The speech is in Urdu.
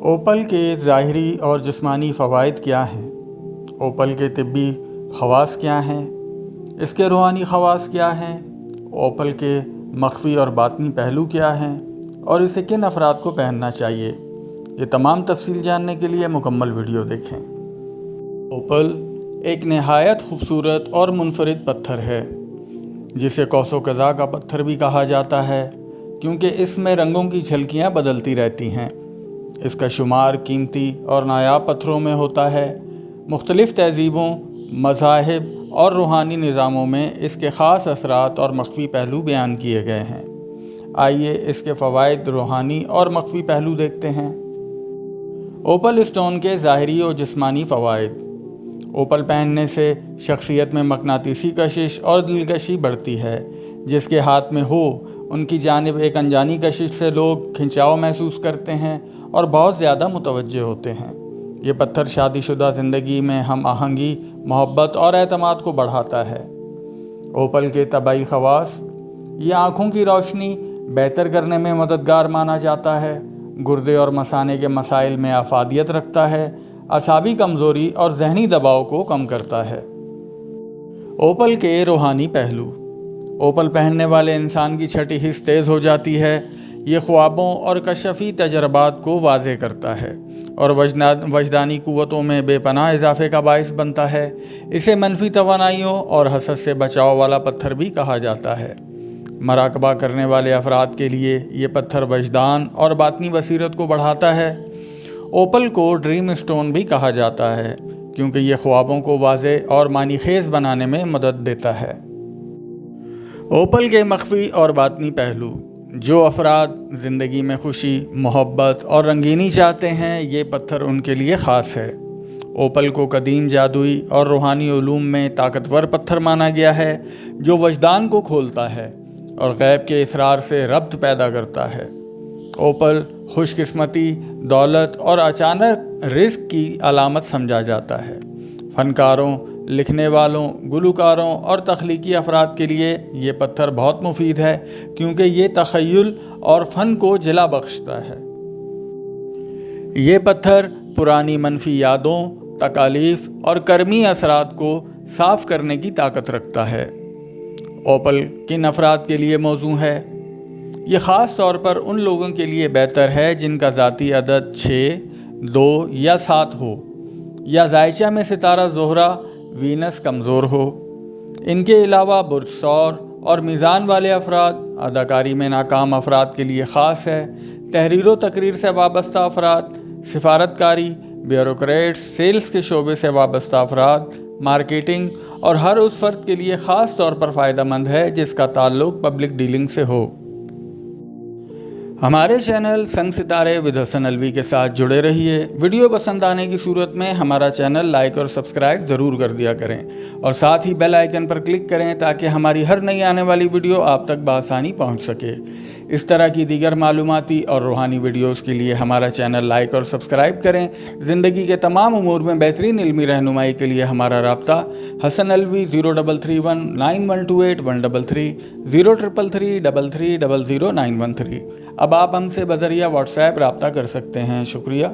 اوپل کے ظاہری اور جسمانی فوائد کیا ہیں؟ اوپل کے طبی خواص کیا ہیں؟ اس کے روحانی خواص کیا ہیں؟ اوپل کے مخفی اور باطنی پہلو کیا ہیں؟ اور اسے کن افراد کو پہننا چاہیے؟ یہ تمام تفصیل جاننے کے لیے مکمل ویڈیو دیکھیں۔ اوپل ایک نہایت خوبصورت اور منفرد پتھر ہے، جسے قوس و قزح کا پتھر بھی کہا جاتا ہے، کیونکہ اس میں رنگوں کی جھلکیاں بدلتی رہتی ہیں۔ اس کا شمار قیمتی اور نایاب پتھروں میں ہوتا ہے۔ مختلف تہذیبوں، مذاہب اور روحانی نظاموں میں اس کے خاص اثرات اور مخفی پہلو بیان کیے گئے ہیں۔ آئیے اس کے فوائد، روحانی اور مخفی پہلو دیکھتے ہیں۔ اوپل اسٹون کے ظاہری اور جسمانی فوائد۔ اوپل پہننے سے شخصیت میں مقناطیسی کشش اور دلکشی بڑھتی ہے۔ جس کے ہاتھ میں ہو، ان کی جانب ایک انجانی کشش سے لوگ کھنچاؤ محسوس کرتے ہیں اور بہت زیادہ متوجہ ہوتے ہیں۔ یہ پتھر شادی شدہ زندگی میں ہم آہنگی، محبت اور اعتماد کو بڑھاتا ہے۔ اوپل کے طبی خواص۔ یہ آنکھوں کی روشنی بہتر کرنے میں مددگار مانا جاتا ہے، گردے اور مثانے کے مسائل میں افادیت رکھتا ہے، اعصابی کمزوری اور ذہنی دباؤ کو کم کرتا ہے۔ اوپل کے روحانی پہلو۔ اوپل پہننے والے انسان کی چھٹی حس تیز ہو جاتی ہے۔ یہ خوابوں اور کشفی تجربات کو واضح کرتا ہے اور وجدانی قوتوں میں بے پناہ اضافے کا باعث بنتا ہے۔ اسے منفی توانائیوں اور حسد سے بچاؤ والا پتھر بھی کہا جاتا ہے۔ مراقبہ کرنے والے افراد کے لیے یہ پتھر وجدان اور باطنی بصیرت کو بڑھاتا ہے۔ اوپل کو ڈریم اسٹون بھی کہا جاتا ہے، کیونکہ یہ خوابوں کو واضح اور معنی خیز بنانے میں مدد دیتا ہے۔ اوپل کے مخفی اور باطنی پہلو۔ جو افراد زندگی میں خوشی، محبت اور رنگینی چاہتے ہیں، یہ پتھر ان کے لیے خاص ہے۔ اوپل کو قدیم جادوئی اور روحانی علوم میں طاقتور پتھر مانا گیا ہے، جو وجدان کو کھولتا ہے اور غیب کے اسرار سے ربط پیدا کرتا ہے۔ اوپل خوش قسمتی، دولت اور اچانک رزق کی علامت سمجھا جاتا ہے۔ فنکاروں، لکھنے والوں، گلوکاروں اور تخلیقی افراد کے لیے یہ پتھر بہت مفید ہے، کیونکہ یہ تخیل اور فن کو جلا بخشتا ہے۔ یہ پتھر پرانی منفی یادوں، تکالیف اور کرمی اثرات کو صاف کرنے کی طاقت رکھتا ہے۔ اوپل کن افراد کے لیے موزوں ہے؟ یہ خاص طور پر ان لوگوں کے لیے بہتر ہے جن کا ذاتی عدد 6، 2 یا 7 ہو، یا ذائچہ میں ستارہ زہرہ، وینس کمزور ہو۔ ان کے علاوہ برج ثور اور میزان والے افراد، اداکاری میں ناکام افراد کے لیے خاص ہے۔ تحریر و تقریر سے وابستہ افراد، سفارتکاری، بیوروکریٹس، سیلز کے شعبے سے وابستہ افراد، مارکیٹنگ اور ہر اس فرد کے لیے خاص طور پر فائدہ مند ہے جس کا تعلق پبلک ڈیلنگ سے ہو۔ ہمارے چینل سنگ ستارے ود حسن الوی کے ساتھ جڑے رہیے۔ ویڈیو پسند آنے کی صورت میں ہمارا چینل لائک اور سبسکرائب ضرور کر دیا کریں، اور ساتھ ہی بیل آئیکن پر کلک کریں تاکہ ہماری ہر نئی آنے والی ویڈیو آپ تک بآسانی پہنچ سکے۔ اس طرح کی دیگر معلوماتی اور روحانی ویڈیوز کے لیے ہمارا چینل لائک اور سبسکرائب کریں۔ زندگی کے تمام امور میں بہترین علمی رہنمائی کے لیے ہمارا رابطہ حسن الوی 0331 9128 133 0333 33 00913۔ اب آپ ہم سے بذریعہ واٹس ایپ رابطہ کر سکتے ہیں۔ شکریہ۔